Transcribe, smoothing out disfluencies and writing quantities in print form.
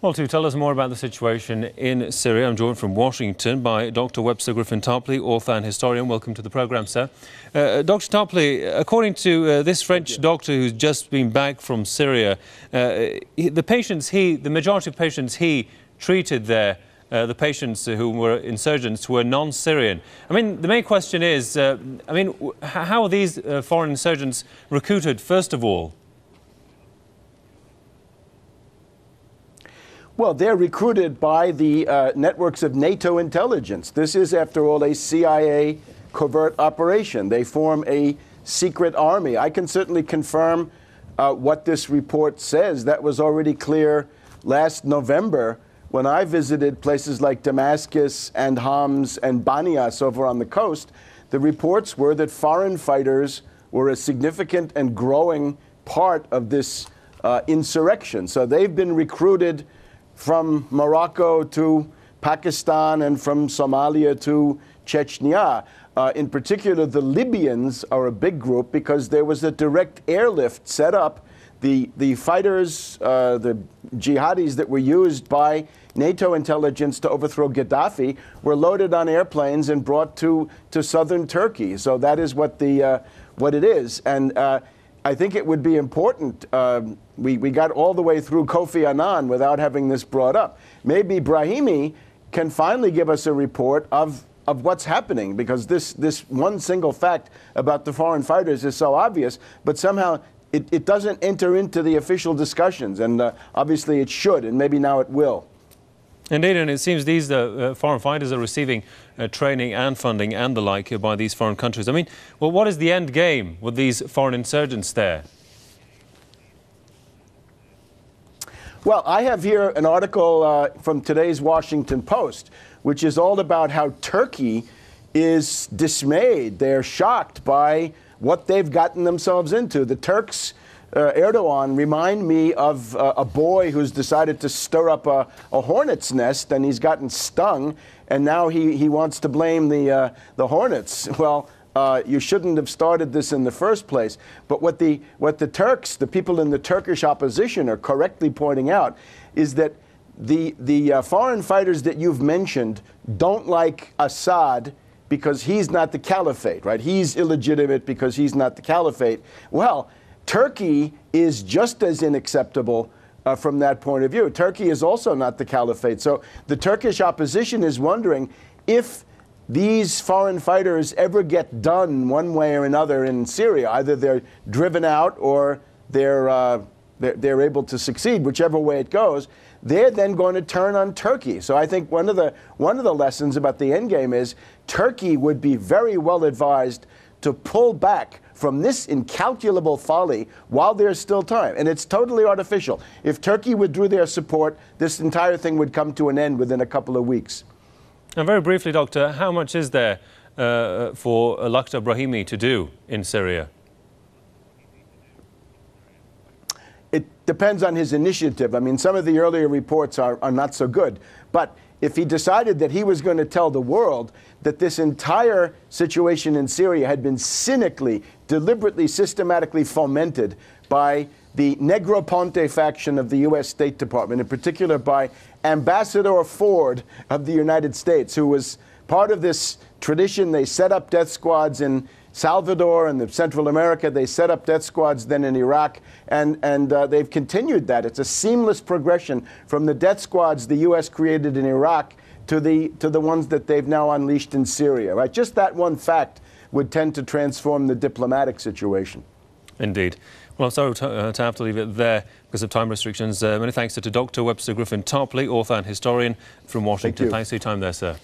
Well, to tell us more about the situation in Syria, I'm joined from Washington by Dr. Webster Tarpley, author and historian. Welcome to the programme, sir. Dr. Tarpley, according to this French doctor who's just been back from Syria, the majority of patients he treated there, the patients who were insurgents, were non-Syrian. I mean, the main question is, how are these foreign insurgents recruited, first of all? Well, they're recruited by the networks of NATO intelligence. This is, after all, a CIA covert operation. They form a secret army. I can certainly confirm what this report says. That was already clear last November when I visited places like Damascus and Homs and Banias over on the coast. The reports were that foreign fighters were a significant and growing part of this insurrection. So they've been recruited from Morocco to Pakistan and from Somalia to Chechnya. In particular, the Libyans are a big group because there was a direct airlift set up. The fighters, the jihadis that were used by NATO intelligence to overthrow Gaddafi were loaded on airplanes and brought to southern Turkey. So that is what it is. And I think it would be important. We got all the way through Kofi Annan without having this brought up. Maybe Brahimi can finally give us a report of what's happening, because this one single fact about the foreign fighters is so obvious, but somehow it doesn't enter into the official discussions, and obviously it should, and maybe now it will. Indeed, and it seems these foreign fighters are receiving training and funding and the like by these foreign countries. I mean, well, what is the end game with these foreign insurgents there? Well, I have here an article from today's Washington Post, which is all about how Turkey is dismayed. They're shocked by what they've gotten themselves into. The Turks, Erdogan, remind me of a boy who's decided to stir up a hornet's nest, and he's gotten stung, and now he wants to blame the hornets. Well, you shouldn't have started this in the first place. But what the Turks, the people in the Turkish opposition, are correctly pointing out is that the foreign fighters that you've mentioned don't like Assad because he's not the caliphate, right? He's illegitimate because he's not the caliphate. Well, Turkey is just as unacceptable from that point of view. Turkey is also not the caliphate. So the Turkish opposition is wondering if these foreign fighters ever get done one way or another in Syria. Either they're driven out or they're able to succeed, whichever way it goes. They're then going to turn on Turkey. So I think one of the lessons about the endgame is Turkey would be very well advised to pull back from this incalculable folly while there's still time. And it's totally artificial. If Turkey withdrew their support, this entire thing would come to an end within a couple of weeks. And very briefly, Doctor, how much is there for Lakhdar Brahimi to do in Syria? It depends on his initiative. I mean, some of the earlier reports are not so good. But if he decided that he was going to tell the world that this entire situation in Syria had been cynically, deliberately, systematically fomented by the Negroponte faction of the U.S. State Department, in particular by Ambassador Ford of the United States, who was part of this tradition. They set up death squads in Salvador and Central America. They set up death squads then in Iraq, and they've continued that. It's a seamless progression from the death squads the U.S. created in Iraq to the ones that they've now unleashed in Syria. Right? Just that one fact would tend to transform the diplomatic situation. Indeed. Well, I'm sorry to have to leave it there because of time restrictions. Many thanks to Dr. Webster Tarpley, author and historian from Washington. Thanks for your time there, sir.